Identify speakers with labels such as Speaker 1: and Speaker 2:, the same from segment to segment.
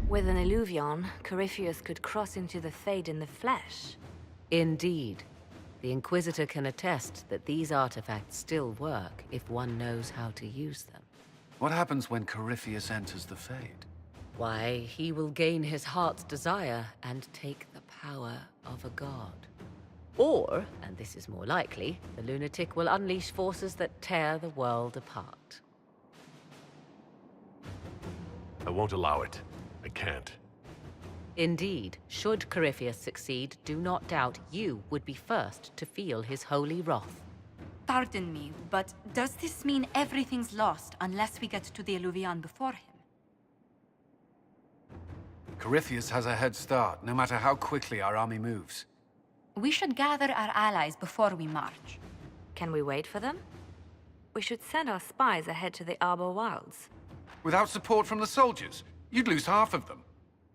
Speaker 1: With an Illuvion, Corypheus could cross into the Fade in the flesh.
Speaker 2: Indeed. The Inquisitor can attest that these artifacts still work if one knows how to use them.
Speaker 3: What happens when Corypheus enters the Fade?
Speaker 2: Why, he will gain his heart's desire and take the power of a god. Or, and this is more likely, the lunatic will unleash forces that tear the world apart.
Speaker 4: I won't allow it. I can't.
Speaker 2: Indeed, should Corypheus succeed, do not doubt you would be first to feel his holy wrath.
Speaker 5: Pardon me, but does this mean everything's lost unless we get to the Illuvion before him?
Speaker 3: Corypheus has a head start, no matter how quickly our army moves.
Speaker 5: We should gather our allies before we march.
Speaker 1: Can we wait for them? We should send our spies ahead to the Arbor Wilds.
Speaker 3: Without support from the soldiers, you'd lose half of them.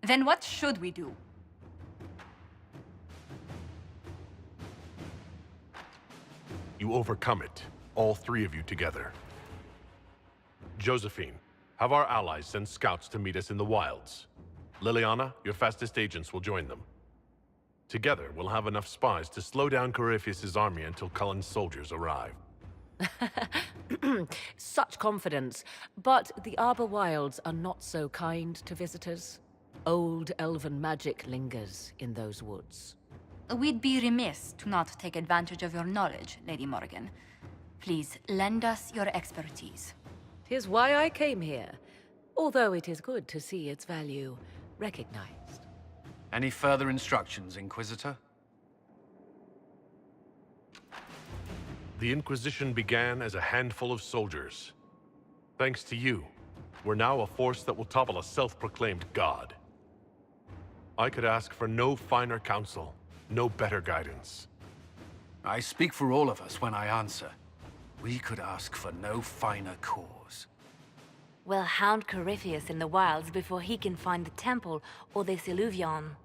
Speaker 5: Then what should we do?
Speaker 4: You overcome it, all three of you together. Josephine, have our allies send scouts to meet us in the wilds. Liliana, your fastest agents will join them. Together, we'll have enough spies to slow down Corypheus' army until Cullen's soldiers arrive.
Speaker 2: Such confidence, but the Arbor Wilds are not so kind to visitors. Old elven magic lingers in those woods.
Speaker 5: We'd be remiss to not take advantage of your knowledge, Lady Morgan. Please, lend us your expertise.
Speaker 2: 'Tis why I came here, although it is good to see its value recognized.
Speaker 3: Any further instructions, Inquisitor?
Speaker 4: The Inquisition began as a handful of soldiers. Thanks to you, we're now a force that will topple a self-proclaimed god. I could ask for no finer counsel, no better guidance.
Speaker 3: I speak for all of us when I answer. We could ask for no finer cause.
Speaker 1: We'll hound Corypheus in the wilds before he can find the temple or this Illuvion.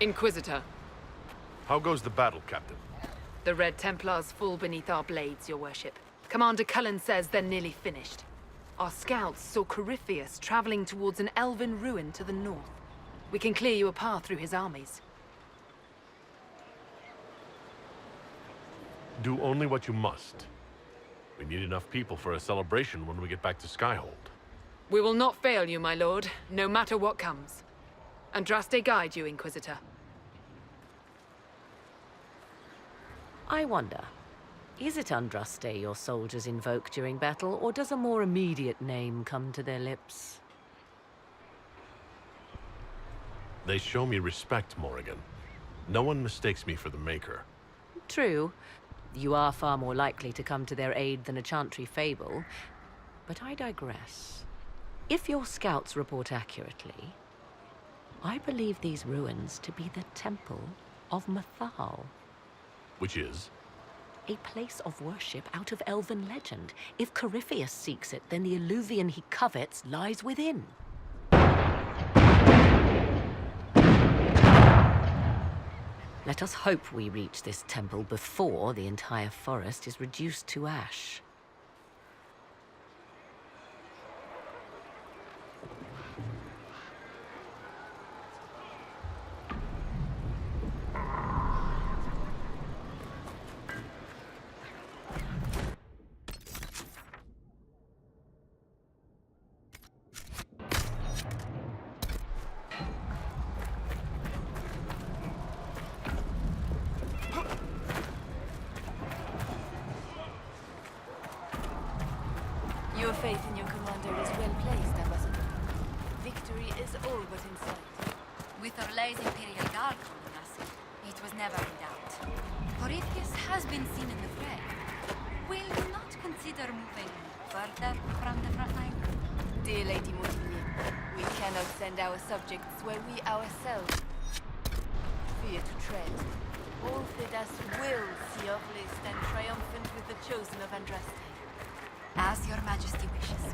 Speaker 6: Inquisitor,
Speaker 4: How goes the battle, Captain?
Speaker 6: the Red Templars fall beneath our blades, your worship. Commander Cullen says they're nearly finished. Our scouts saw Corypheus traveling towards an elven ruin to the north. We can clear you a path through his armies.
Speaker 4: Do only what you must. We need enough people for a celebration when we get back to Skyhold.
Speaker 6: We will not fail you, my lord, no matter what comes. Andraste guide you, Inquisitor.
Speaker 2: I wonder, is it Andraste your soldiers invoke during battle, or does a more immediate name come to their lips?
Speaker 4: They show me respect, Morrigan. No one mistakes me for the Maker.
Speaker 2: True. You are far more likely to come to their aid than a chantry fable. But I digress. If your scouts report accurately, I believe these ruins to be the Temple of Mathal.
Speaker 4: Which is?
Speaker 2: A place of worship out of elven legend. If Corypheus seeks it, then the Illuvian he covets lies within. Let us hope we reach this temple before the entire forest is reduced to ash.
Speaker 1: Your faith in your commander is well placed, Ambassador. Victory is all but in sight.
Speaker 5: With Orlais' Imperial Guard calling us, it was never in doubt. Corypheus has been seen in the fray. Will you not consider moving further from the front line?
Speaker 1: Dear Lady Mortimer, we cannot send our subjects where we ourselves fear to tread. All Thedas will see Orlais stand triumphant with the chosen of Andraste.
Speaker 5: As your majesty wishes.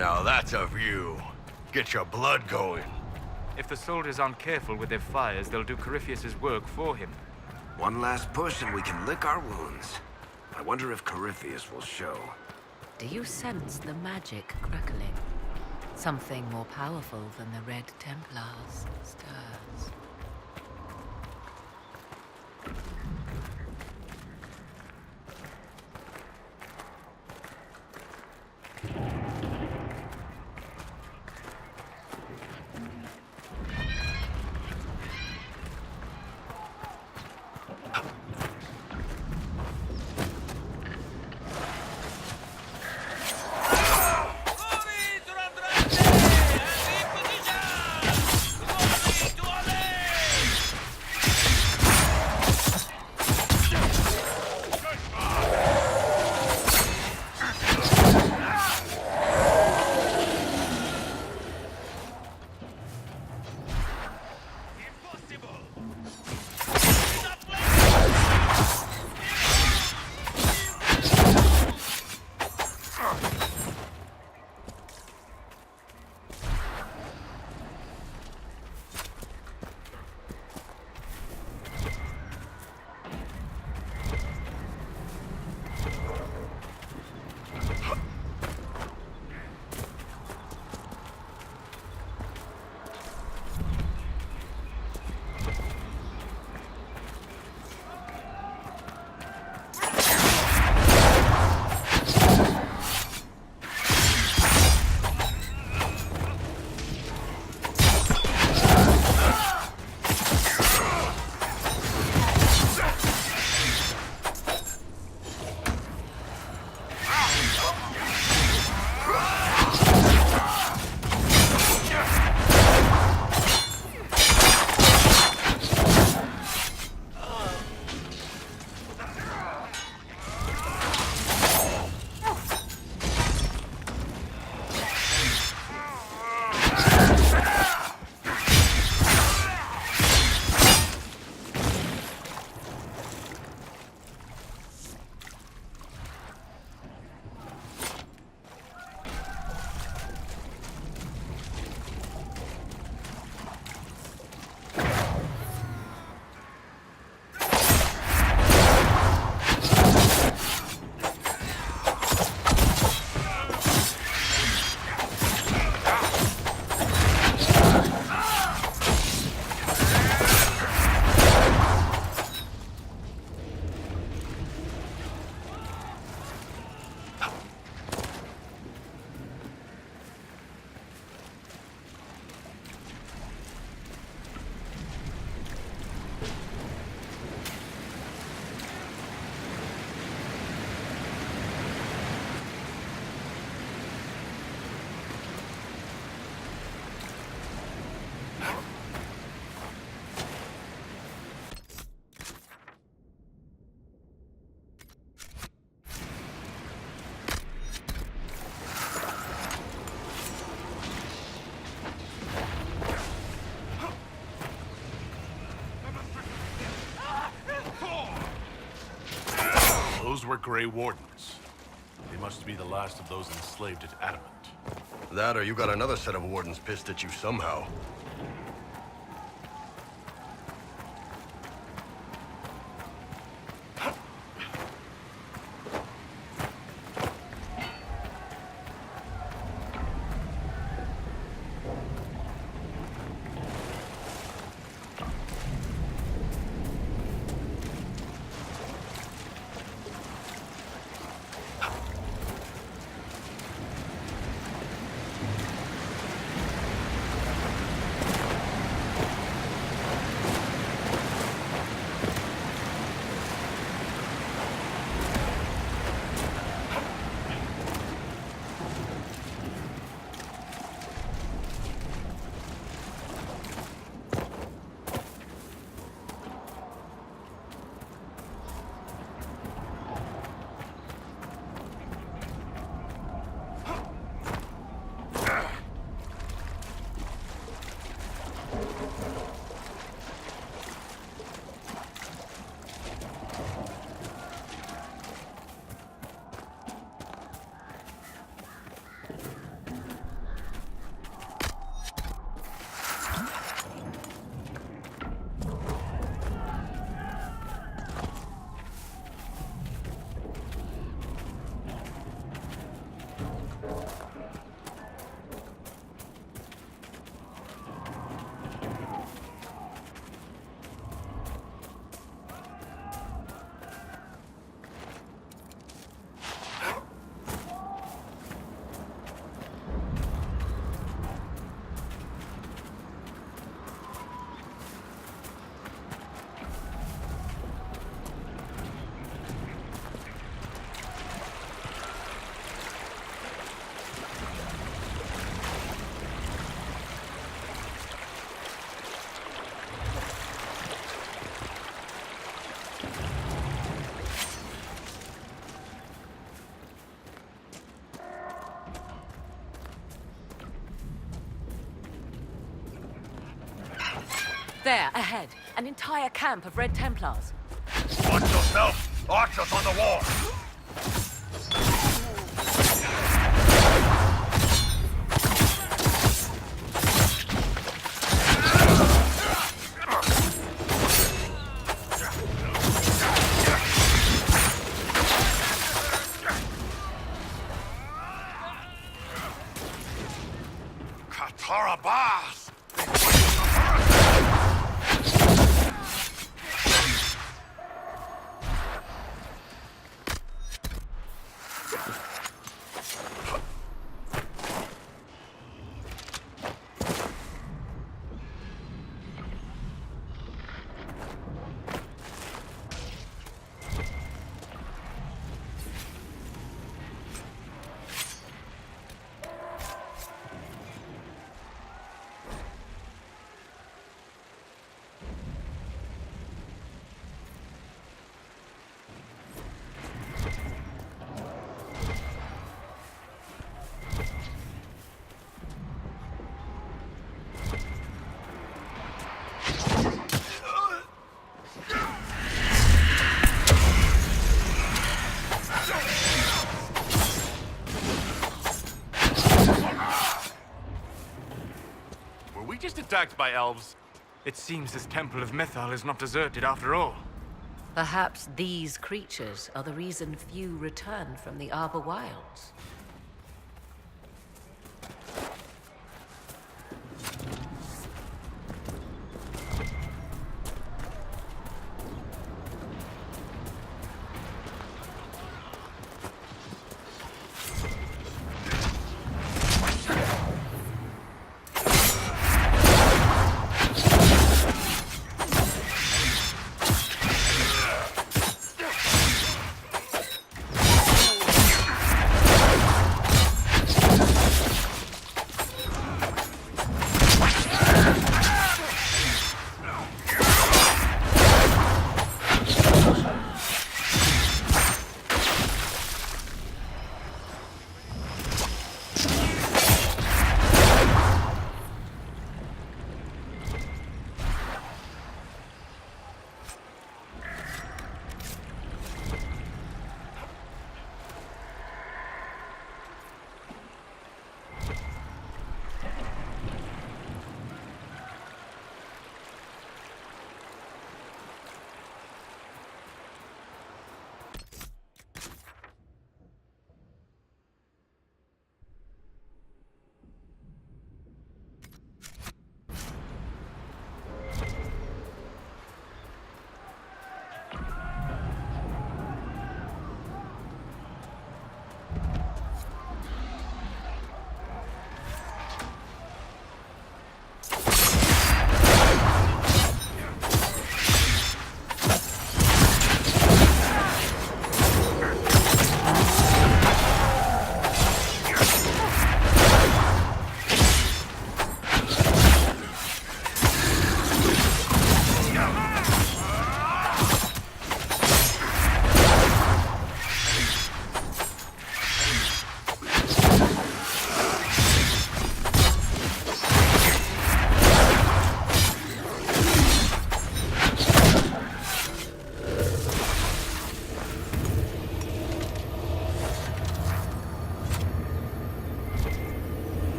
Speaker 7: Now that's a view. Get your blood going.
Speaker 8: If the soldiers aren't careful with their fires, they'll do Corypheus's work for him.
Speaker 9: One last push and we can lick our wounds. I wonder if Corypheus will show.
Speaker 2: Do you sense the magic crackling? Something more powerful than the Red Templars stirs.
Speaker 4: were Grey Wardens. They must be the last of those enslaved at Adamant.
Speaker 7: That or you got another set of wardens pissed at you somehow.
Speaker 2: There, ahead. An entire camp of Red Templars.
Speaker 7: Watch yourself! Archers on the wall! Katarabas!
Speaker 4: Just attacked by elves.
Speaker 8: It seems this Temple of Mythal is not deserted after all.
Speaker 2: Perhaps these creatures are the reason few return from the Arbor Wilds.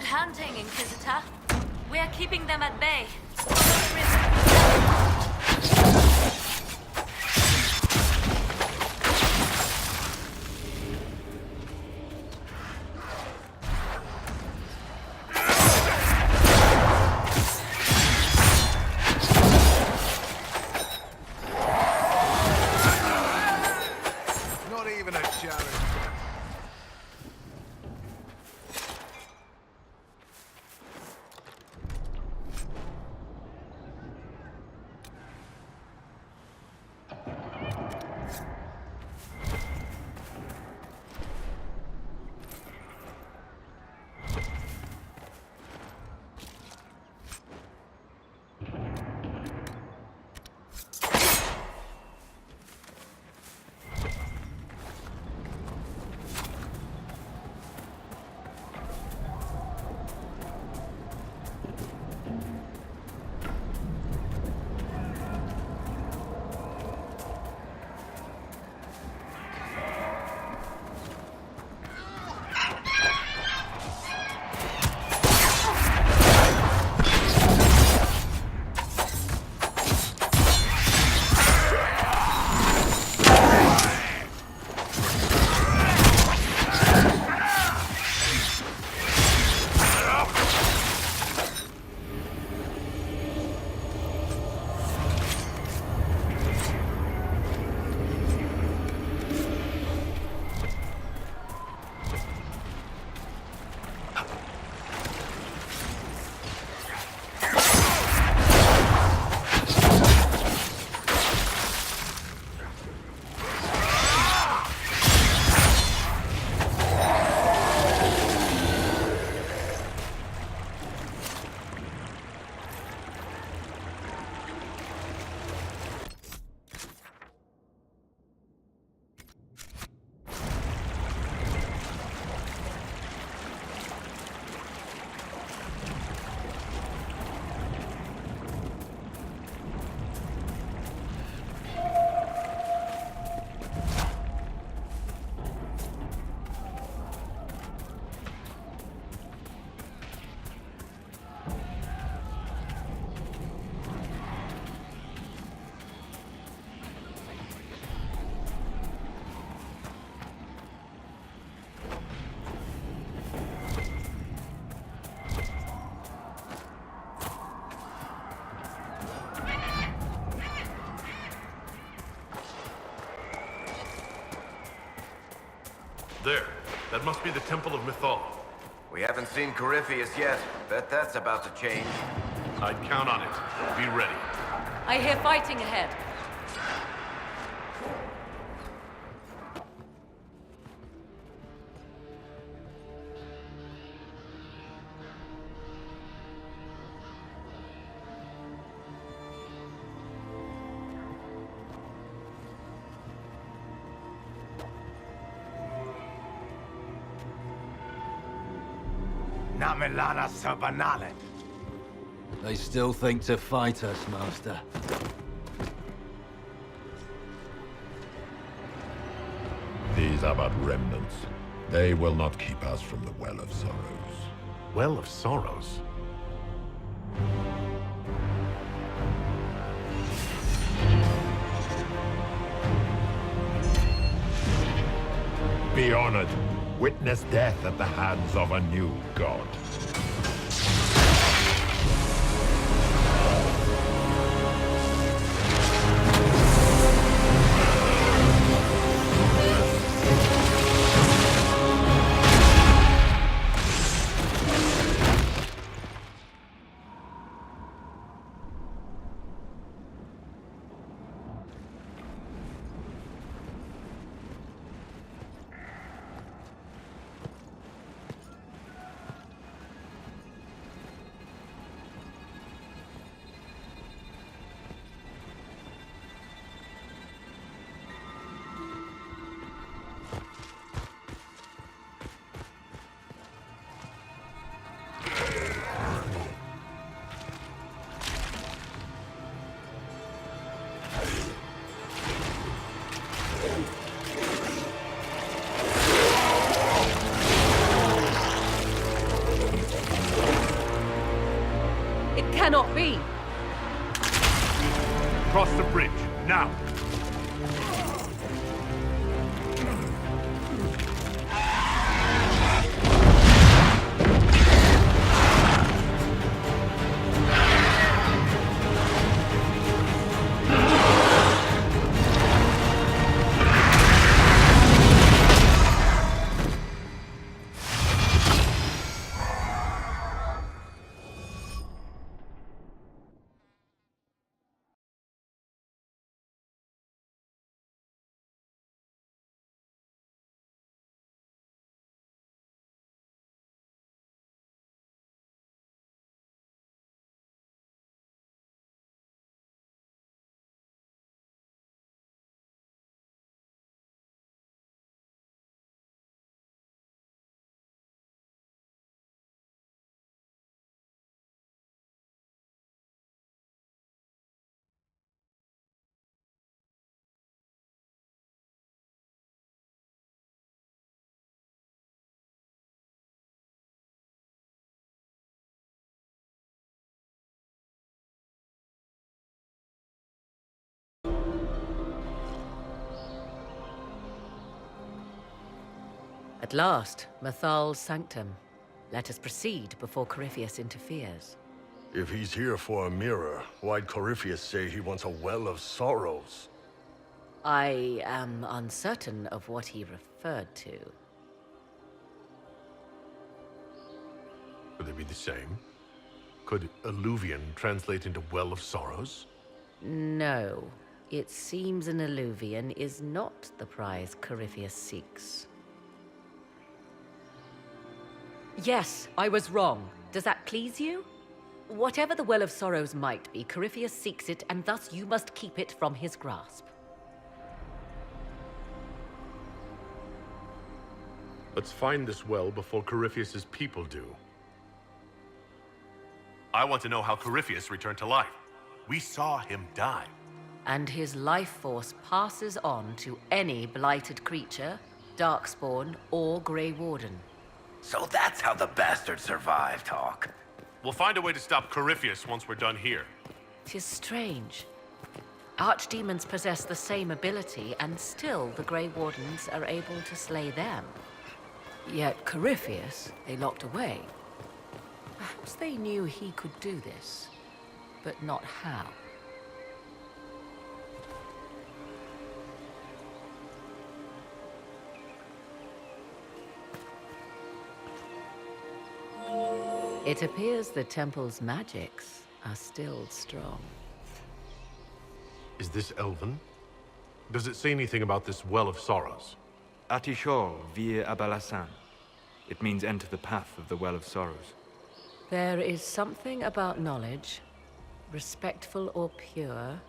Speaker 5: hunting, Inquisitor. We're keeping them at bay.
Speaker 9: Not even a challenge.
Speaker 4: There. That must be the Temple of Mythal.
Speaker 9: We haven't seen Corypheus yet. Bet that's about to change.
Speaker 4: I'd count on it. Be ready.
Speaker 2: I hear fighting ahead.
Speaker 9: Namilana Sabanalet.
Speaker 10: They still think to fight us, Master.
Speaker 11: These are but remnants. They will not keep us from the Well of Sorrows.
Speaker 4: Well of Sorrows?
Speaker 11: Be honored. Witness death at the hands of a new god.
Speaker 2: At last, Mathal's sanctum. Let us proceed before Corypheus interferes.
Speaker 7: If he's here for a mirror, why'd Corypheus say he wants a well of sorrows?
Speaker 2: I am uncertain of what he referred to.
Speaker 4: Could they be the same? Could alluvian translate into well of sorrows?
Speaker 2: No. It seems an alluvian is not the prize Corypheus seeks. Yes, I was wrong. Does that please you? Whatever the Well of Sorrows might be, Corypheus seeks it, and thus you must keep it from his grasp.
Speaker 4: Let's find this well before Corypheus's people do. I want to know how Corypheus returned to life. We saw him die.
Speaker 2: And his life force passes on to any blighted creature, Darkspawn, or Grey Warden.
Speaker 9: So that's how the bastard survived, Hawk.
Speaker 4: We'll find a way to stop Corypheus once we're done here.
Speaker 2: 'Tis strange. Archdemons possess the same ability, and still the Grey Wardens are able to slay them. Yet Corypheus, they locked away. Perhaps they knew he could do this, but not how. It appears the temple's magics are still strong.
Speaker 4: Is this Elven? Does it say anything about this Well of Sorrows?
Speaker 8: Atishor vir Abalasan. It means enter the path of the Well of Sorrows.
Speaker 2: There is something about knowledge, respectful or pure.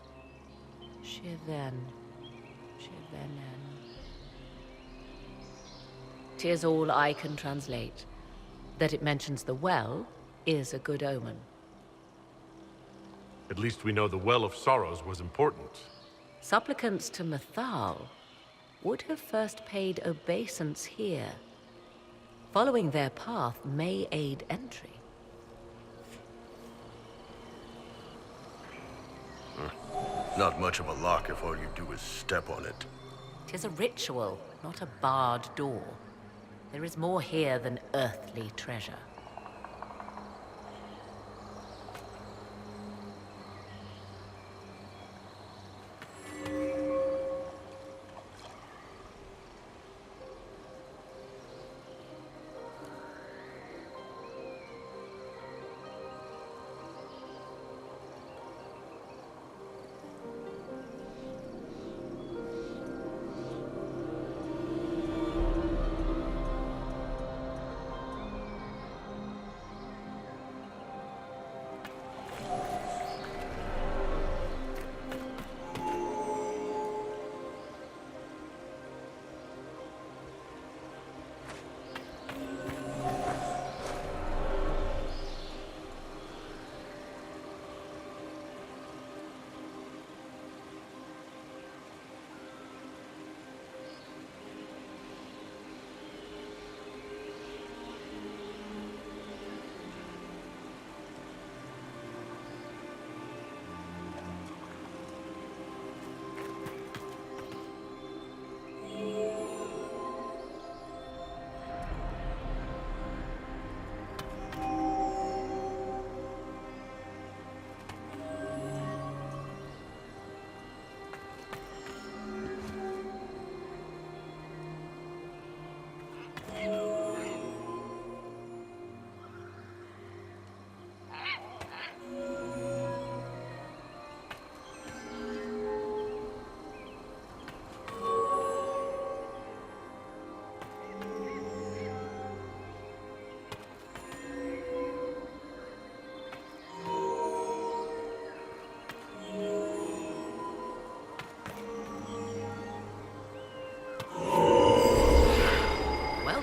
Speaker 2: Shiven. Shivenen. 'Tis all I can translate. That it mentions the well is a good omen.
Speaker 4: At least we know the Well of Sorrows was important.
Speaker 2: Supplicants to Mathal would have first paid obeisance here. Following their path may aid entry.
Speaker 7: Not much of a lock if all you do is step on it.
Speaker 2: 'Tis a ritual, not a barred door. There is more here than earthly treasure.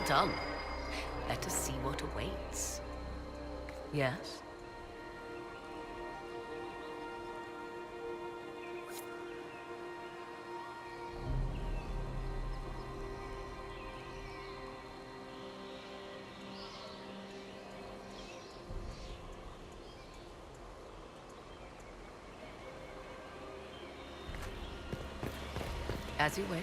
Speaker 2: Done. Let us see what awaits. Yes? As you wish.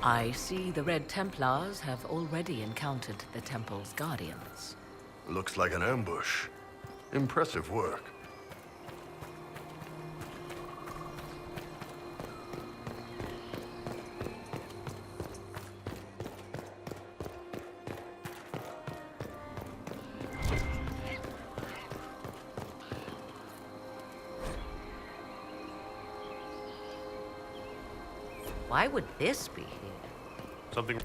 Speaker 2: I see the Red Templars have already encountered the temple's guardians.
Speaker 7: Looks like an ambush. Impressive work.
Speaker 2: Why would this be here?
Speaker 4: Something...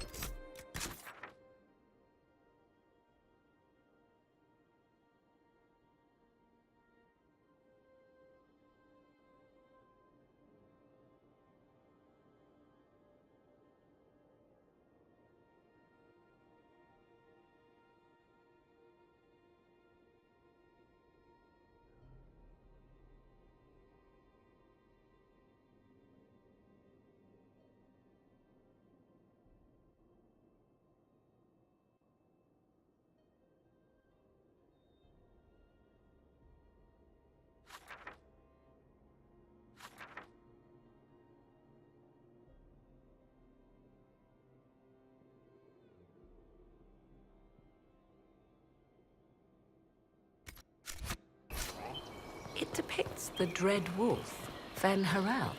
Speaker 2: It depicts the Dread Wolf, Fen-Harel.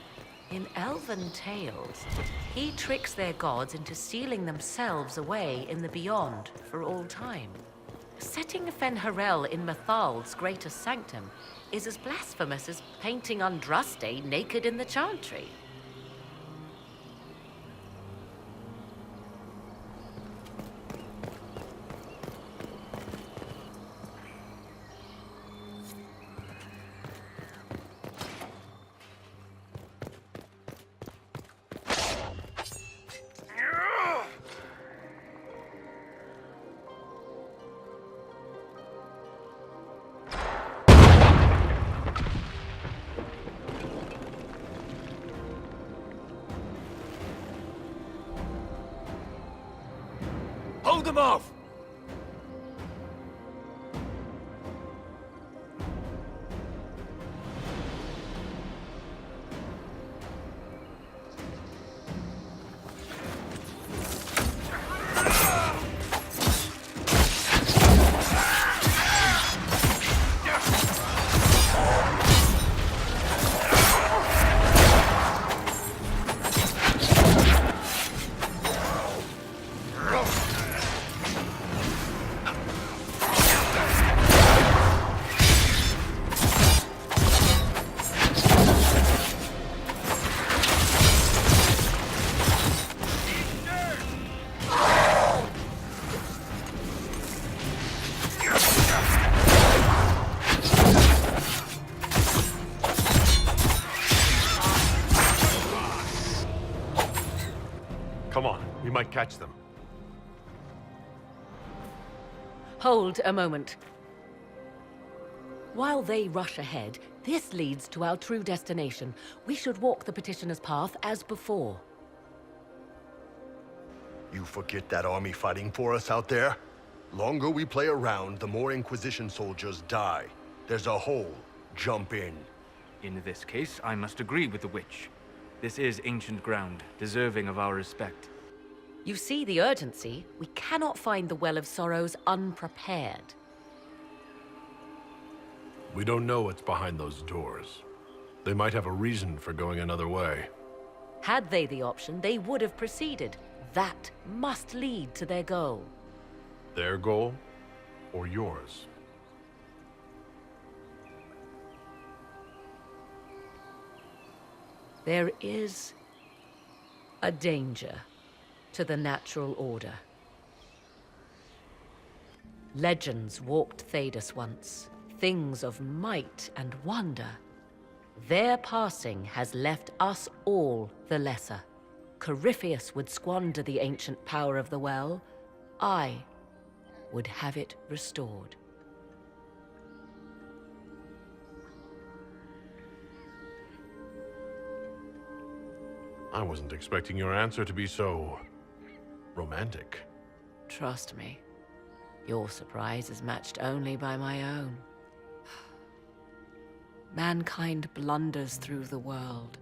Speaker 2: In elven tales, he tricks their gods into sealing themselves away in the beyond for all time. Setting Fen-Harel in Mathal's greatest sanctum is as blasphemous as painting Andraste naked in the chantry.
Speaker 7: Hold them off!
Speaker 4: Come on, we might catch them.
Speaker 2: Hold a moment. While they rush ahead, this leads to our true destination. We should walk the petitioner's path as before.
Speaker 7: You forget that army fighting for us out there? Longer we play around, the more Inquisition soldiers die. There's a hole. Jump in.
Speaker 8: In this case, I must agree with the witch. This is ancient ground, deserving of our respect.
Speaker 2: You see the urgency? We cannot find the Well of Sorrows unprepared.
Speaker 4: We don't know what's behind those doors. They might have a reason for going another way.
Speaker 2: Had they the option, they would have proceeded. That must lead to their goal.
Speaker 4: Their goal, or yours?
Speaker 2: There is a danger to the natural order. Legends walked Thedas once, things of might and wonder. Their passing has left us all the lesser. Corypheus would squander the ancient power of the well. I would have it restored.
Speaker 4: I wasn't expecting your answer to be so... romantic.
Speaker 2: Trust me, your surprise is matched only by my own. Mankind blunders through the world,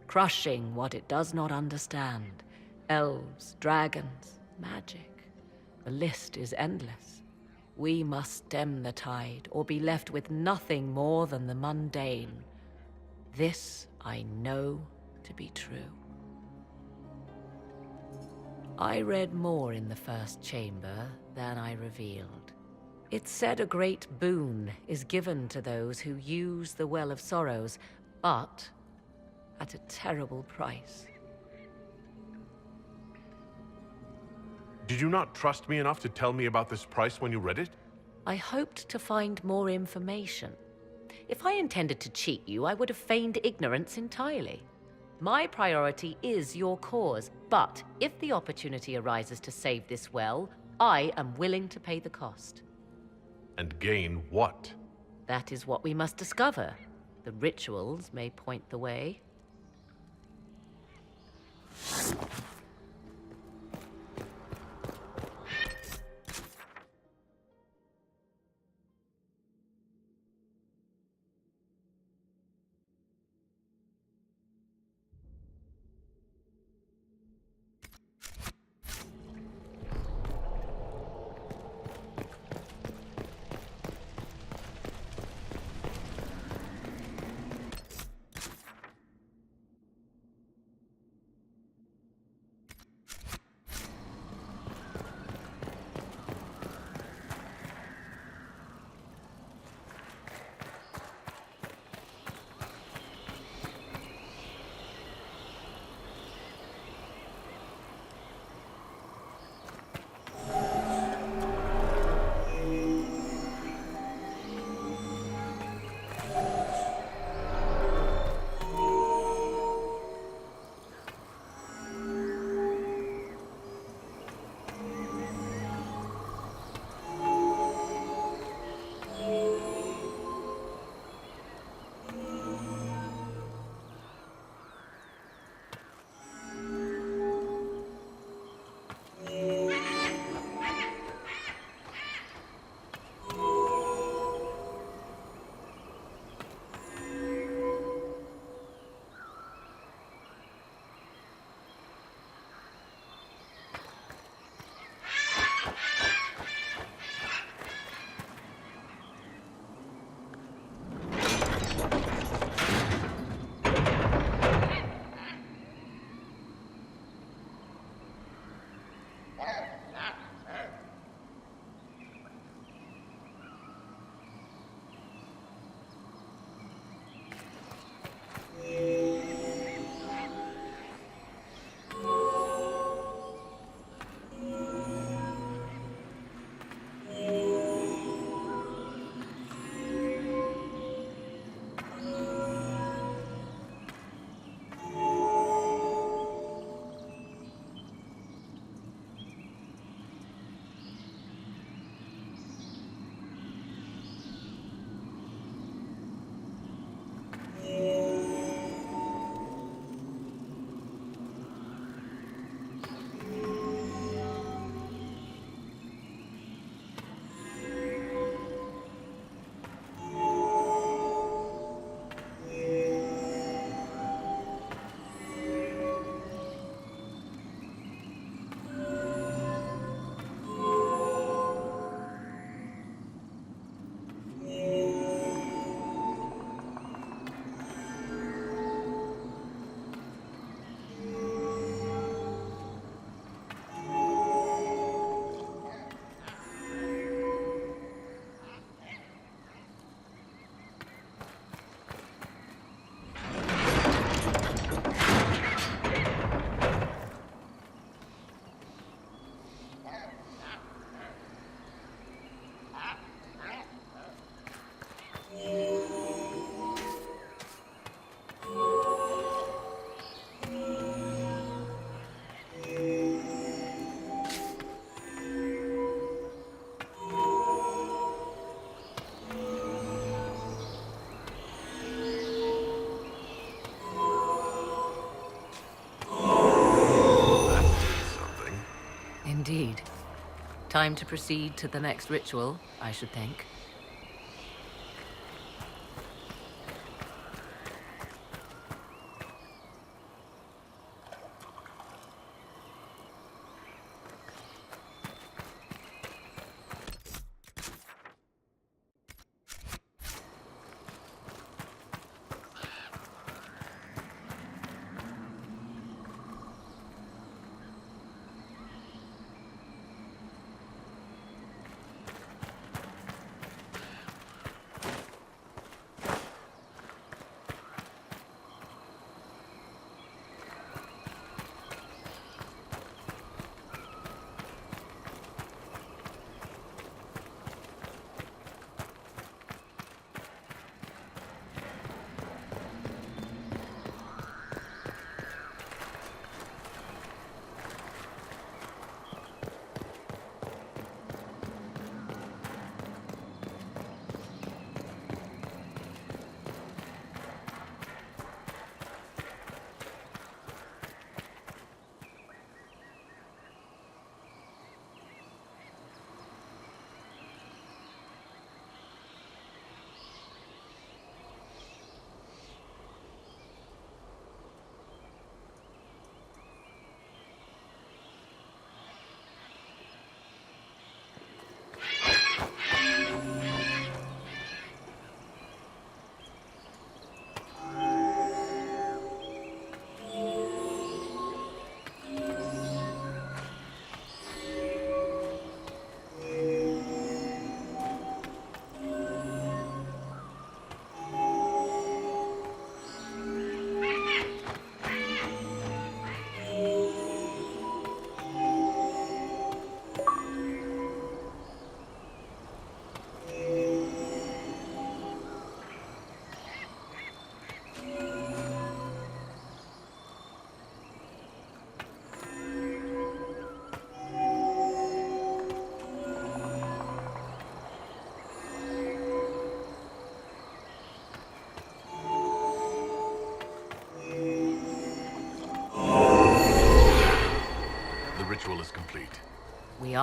Speaker 2: crushing what it does not understand, Elves, dragons, magic. The list is endless. We must stem the tide, or be left with nothing more than the mundane. This I know to be true. I read more in the first chamber than I revealed. It said a great boon is given to those who use the Well of Sorrows, but at a terrible price.
Speaker 4: Did you not trust me enough to tell me about this price when you read it?
Speaker 2: I hoped to find more information. If I intended to cheat you, I would have feigned ignorance entirely. My priority is your cause, but if the opportunity arises to save this well, I am willing to pay the cost.
Speaker 4: And gain what?
Speaker 2: That is what we must discover. The rituals may point the way. Indeed. Time to proceed to the next ritual, I should think.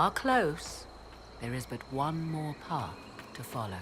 Speaker 2: are close. There is but one more path to follow.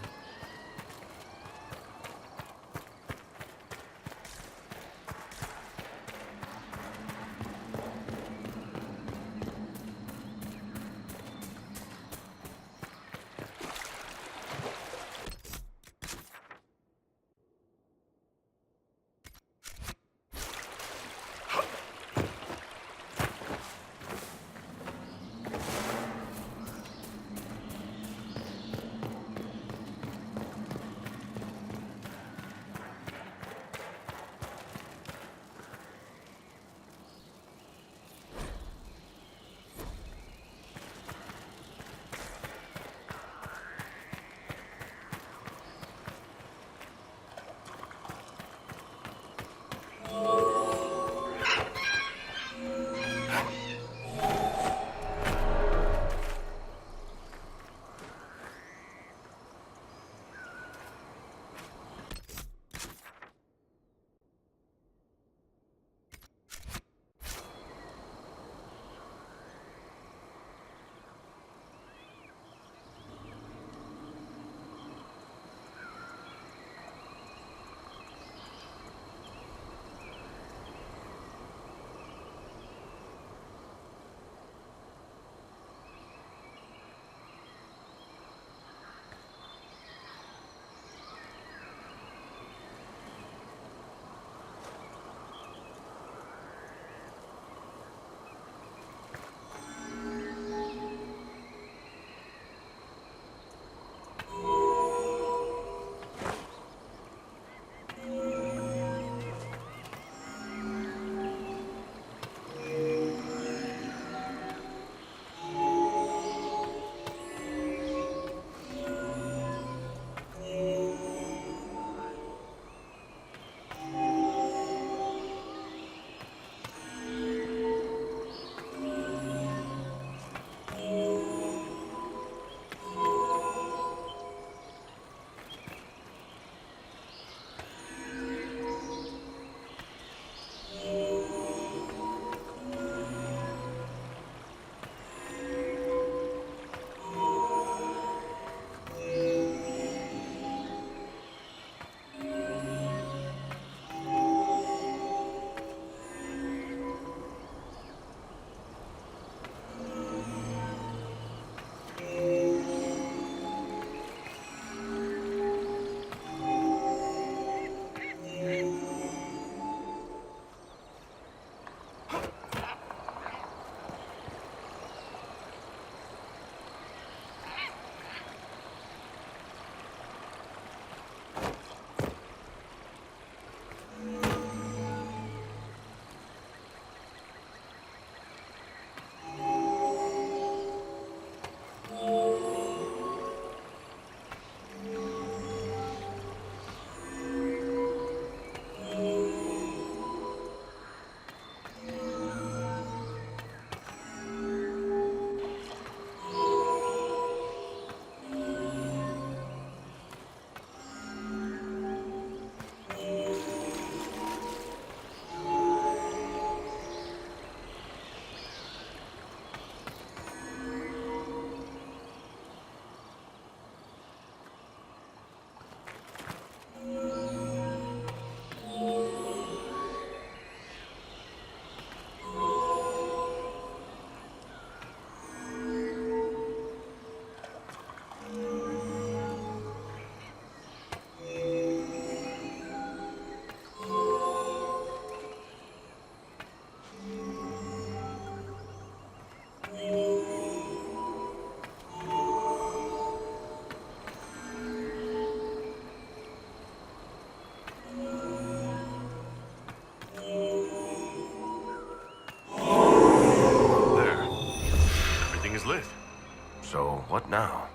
Speaker 9: So, what now?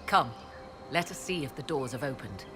Speaker 2: Come, let us see if the doors have opened.